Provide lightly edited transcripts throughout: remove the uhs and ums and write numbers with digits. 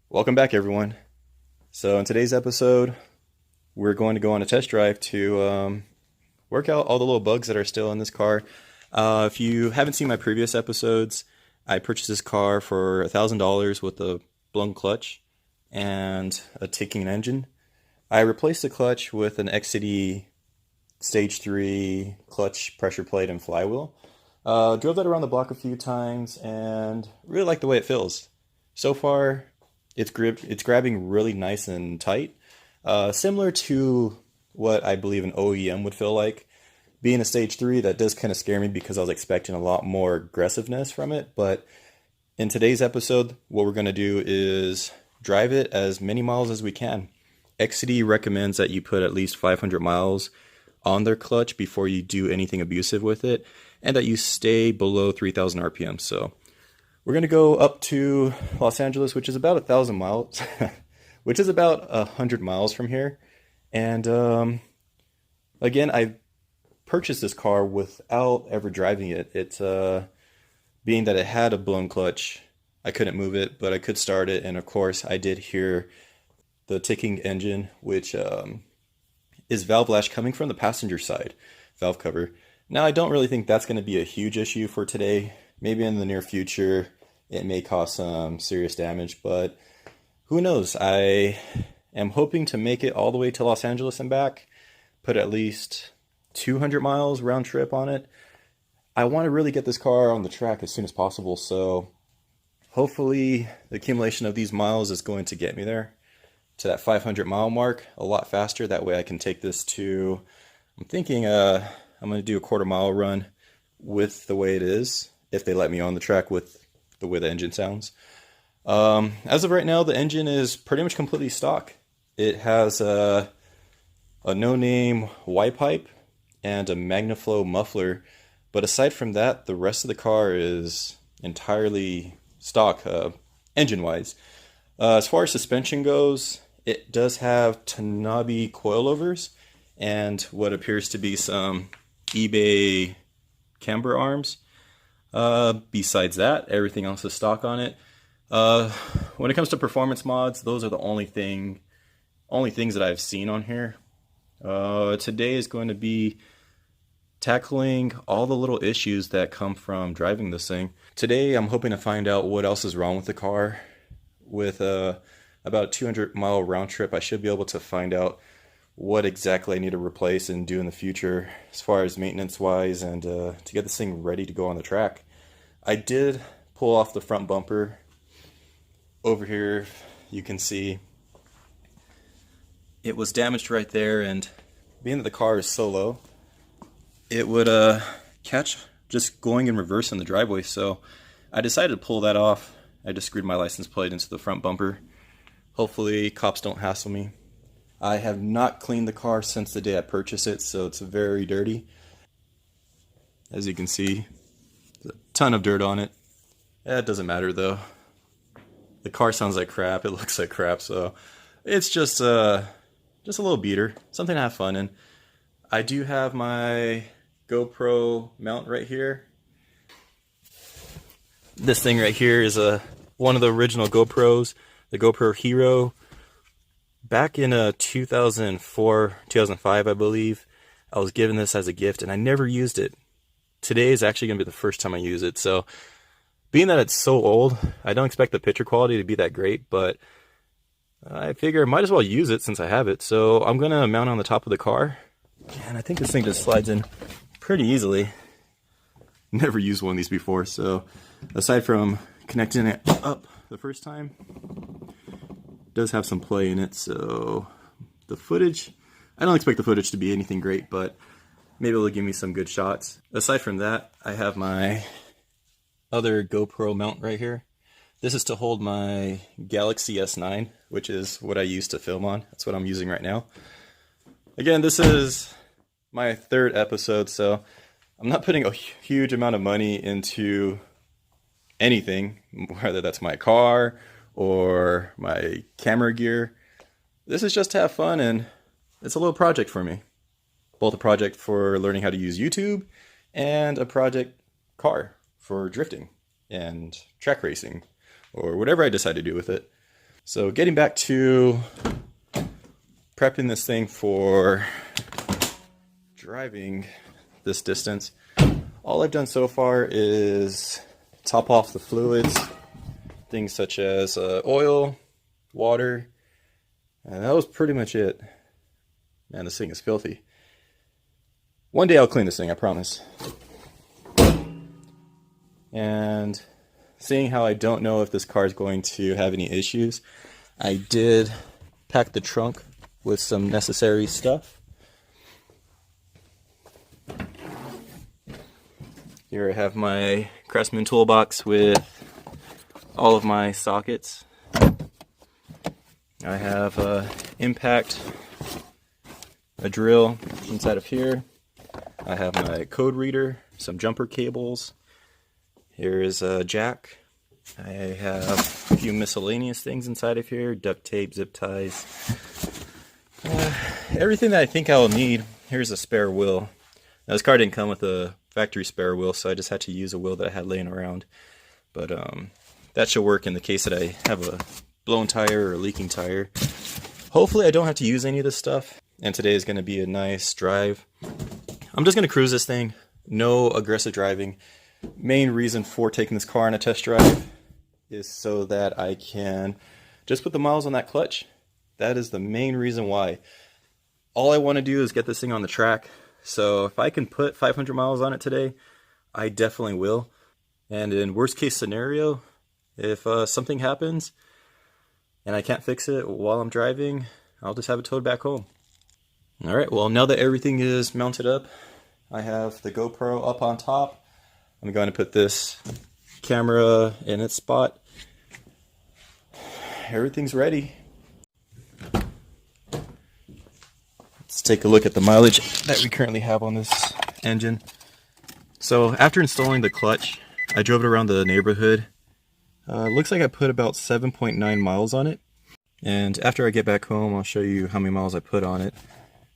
Welcome back, everyone. So in today's episode, we're going to go on a test drive to work out all the little bugs that are still in this car. If you haven't seen my previous episodes, I purchased this car for $1,000 with a blown clutch and a ticking engine. I replaced the clutch with an XTD Stage 3 clutch pressure plate and flywheel. Drove that around the block a few times and really like the way it feels. So far, it's grabbing really nice and tight, similar to what I believe an OEM would feel like. Being a Stage 3, that does kind of scare me because I was expecting a lot more aggressiveness from it. But in today's episode, what we're going to do is drive it as many miles as we can. XTD recommends that you put at least 500 miles on their clutch before you do anything abusive with it, and that you stay below 3,000 RPM. So we're going to go up to Los Angeles, which is about 1,000 miles, which is about 100 miles from here. And again, I purchased this car without ever driving it. It's being that it had a blown clutch, I couldn't move it, but I could start it. And of course, I did hear the ticking engine, which is valve lash coming from the passenger side valve cover. Now, I don't really think that's going to be a huge issue for today. Maybe in the near future, it may cause some serious damage, but who knows? I am hoping to make it all the way to Los Angeles and back, put at least 200 miles round trip on it. I want to really get this car on the track as soon as possible, so hopefully the accumulation of these miles is going to get me there to that 500 mile mark a lot faster. That way I can take this to, I'm thinking I'm going to do a quarter-mile run with the way it is, if they let me on the track with the way the engine sounds. As of right now, the engine is pretty much completely stock. It has a no-name Y-pipe and a MagnaFlow muffler, but aside from that, the rest of the car is entirely stock, engine-wise. As far as suspension goes, it does have Tanabe coilovers and what appears to be some eBay camber arms. Besides that, everything else is stock on it. When it comes to performance mods, those are the only things that I've seen on here. Today is going to be tackling all the little issues that come from driving this thing. Today, I'm hoping to find out what else is wrong with the car. With about a 200-mile round trip, I should be able to find out what exactly I need to replace and do in the future as far as maintenance-wise, and to get this thing ready to go on the track. I did pull off the front bumper. Over here, you can see it was damaged right there, and being that the car is so low, it would catch just going in reverse in the driveway, so I decided to pull that off. I just screwed my license plate into the front bumper. Hopefully cops don't hassle me. I have not cleaned the car since the day I purchased it, so it's very dirty. As you can see, there's a ton of dirt on it. It doesn't matter though. The car sounds like crap, it looks like crap, so it's just a little beater, something to have fun in. I do have my GoPro mount right here. This thing right here is one of the original GoPros, the GoPro Hero. Back in 2004, 2005, I believe, I was given this as a gift, and I never used it. Today is actually going to be the first time I use it, so being that it's so old, I don't expect the picture quality to be that great, but I figure I might as well use it since I have it. So I'm going to mount it on the top of the car, and I think this thing just slides in pretty easily. Never used one of these before, so aside from connecting it up the first time, it does have some play in it. So the footage, I don't expect the footage to be anything great, but maybe it'll give me some good shots. Aside from that, I have my other GoPro mount right here. This is to hold my Galaxy S9, which is what I used to film on. That's what I'm using right now. Again, this is my third episode, so I'm not putting a huge amount of money into anything, whether that's my car or my camera gear. This is just to have fun, and it's a little project for me. Both a project for learning how to use YouTube and a project car for drifting and track racing or whatever I decide to do with it. So getting back to prepping this thing for driving this distance, all I've done so far is top off the fluids, things such as oil, water, and that was pretty much it. Man, this thing is filthy. One day I'll clean this thing, I promise. And seeing how I don't know if this car is going to have any issues, I did pack the trunk with some necessary stuff. Here I have my Craftsman toolbox with all of my sockets. I have a impact, a drill inside of here. I have my code reader, some jumper cables. Here is a jack. I have a few miscellaneous things inside of here, duct tape, zip ties. Everything that I think I will need. Here's a spare wheel. Now, this car didn't come with a factory spare wheel, so I just had to use a wheel that I had laying around. But that should work in the case that I have a blown tire or a leaking tire. Hopefully I don't have to use any of this stuff, and today is going to be a nice drive. I'm just going to cruise this thing, no aggressive driving. Main reason for taking this car on a test drive is so that I can just put the miles on that clutch. That is the main reason why. All I want to do is get this thing on the track. So if I can put 500 miles on it today, I definitely will. And in worst case scenario, if something happens and I can't fix it while I'm driving, I'll just have it towed back home. Alright, well, now that everything is mounted up, I have the GoPro up on top. I'm going to put this camera in its spot. Everything's ready. Let's take a look at the mileage that we currently have on this engine. So after installing the clutch, I drove it around the neighborhood. Looks like I put about 7.9 miles on it. And after I get back home, I'll show you how many miles I put on it.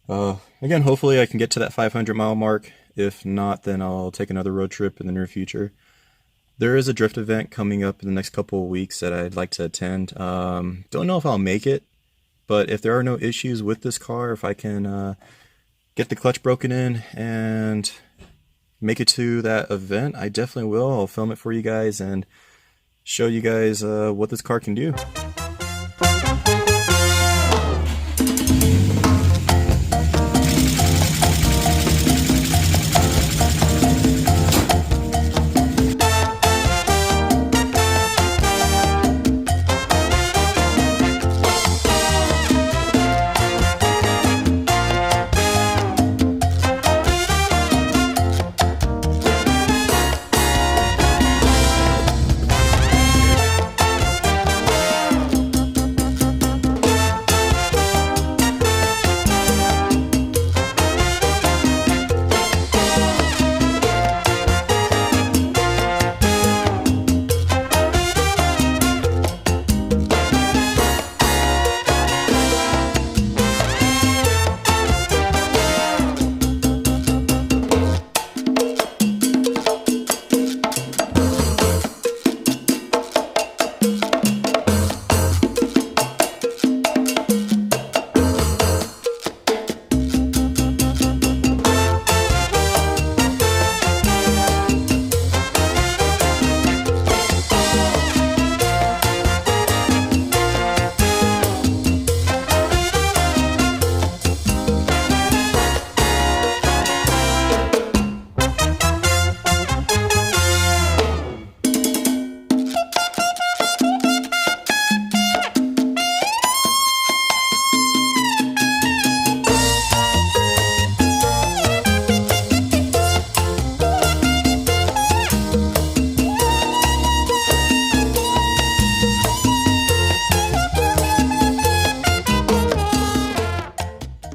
Again, hopefully I can get to that 500 mile mark. If not, then I'll take another road trip in the near future. There is a drift event coming up in the next couple of weeks that I'd like to attend. Don't know if I'll make it, but if there are no issues with this car, if I can get the clutch broken in and make it to that event, I definitely will. I'll film it for you guys and show you guys what this car can do.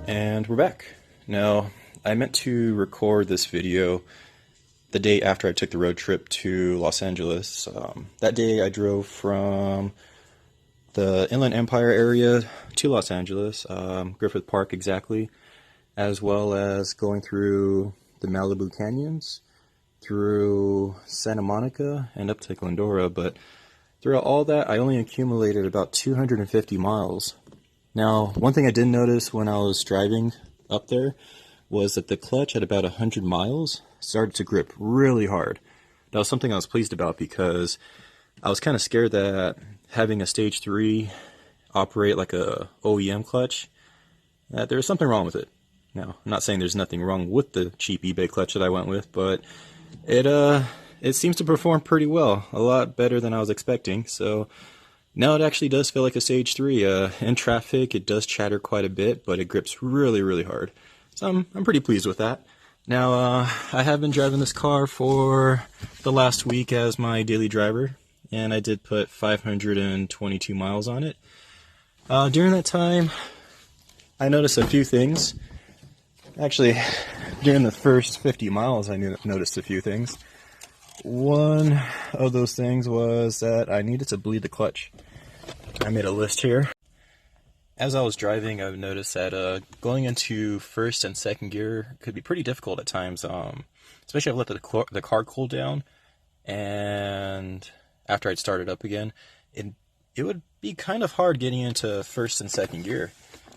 And we're back. Now, I meant to record this video the day after I took the road trip to Los Angeles. That day I drove from the Inland Empire area to Los Angeles, Griffith Park exactly, as well as going through the Malibu Canyons, through Santa Monica, and up to Glendora. But throughout all that, I only accumulated about 250 miles. Now, one thing I did notice when I was driving up there was that the clutch at about 100 miles started to grip really hard. That was something I was pleased about because I was kind of scared that having a stage 3 operate like a OEM clutch, that there was something wrong with it. Now, I'm not saying there's nothing wrong with the cheap eBay clutch that I went with, but it seems to perform pretty well, a lot better than I was expecting. So now it actually does feel like a stage 3. In traffic, it does chatter quite a bit, but it grips really, really hard. So I'm pretty pleased with that. Now, I have been driving this car for the last week as my daily driver, and I did put 522 miles on it. During that time, I noticed a few things. Actually, during the first 50 miles, I noticed a few things. One of those things was that I needed to bleed the clutch. I made a list here. As I was driving, I've noticed that going into first and second gear could be pretty difficult at times, especially if I let the car cool down, and after I'd started up again, it would be kind of hard getting into first and second gear.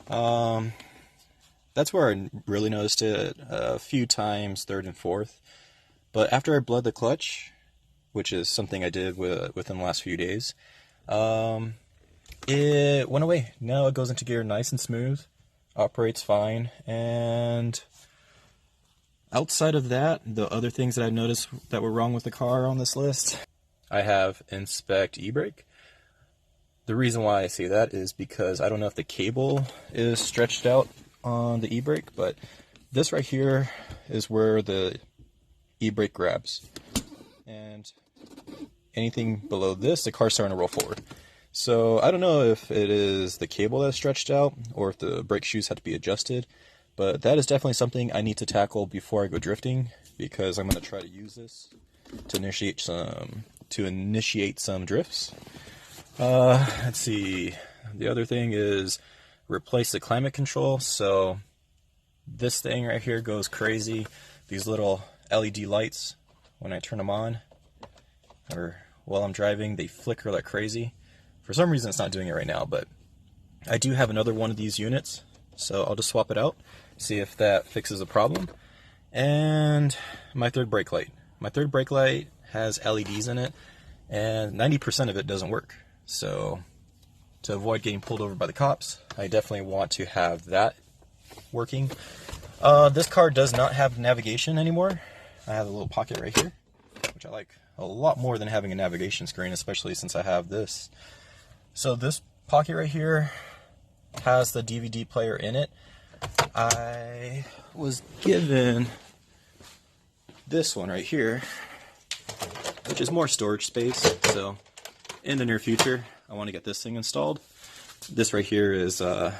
That's where I really noticed it, a few times third and fourth. But after I bled the clutch, which is something I did within the last few days, it went away. Now it goes into gear nice and smooth, operates fine, and outside of that, the other things that I noticed that were wrong with the car on this list, I have inspect e-brake. The reason why I say that is because I don't know if the cable is stretched out on the e-brake, but this right here is where the e-brake grabs, and anything below this, the car's starting to roll forward. So I don't know if it is the cable that's stretched out or if the brake shoes have to be adjusted, but that is definitely something I need to tackle before I go drifting, because I'm going to try to use this to initiate some drifts. Let's see. The other thing is replace the climate control. So this thing right here goes crazy. These little LED lights, when I turn them on or while I'm driving, they flicker like crazy. For some reason it's not doing it right now, but I do have another one of these units, so I'll just swap it out, see if that fixes the problem. And my third brake light. My third brake light has LEDs in it, and 90% of it doesn't work. So to avoid getting pulled over by the cops, I definitely want to have that working. This car does not have navigation anymore. I have a little pocket right here, which I like a lot more than having a navigation screen, especially since I have this. So this pocket right here has the DVD player in it. I was given this one right here, which is more storage space. So in the near future, I want to get this thing installed. This right here is the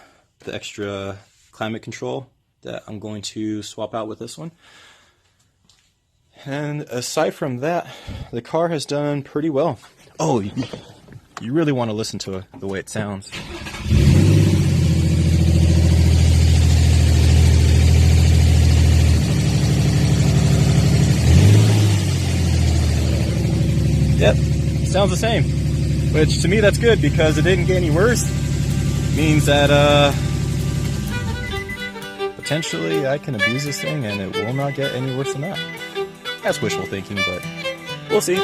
extra climate control that I'm going to swap out with this one. And aside from that, the car has done pretty well. Oh, you really want to listen to the way it sounds. Yep, sounds the same. Which to me that's good, because it didn't get any worse. Means that potentially I can abuse this thing and it will not get any worse than that. That's wishful thinking, but we'll see.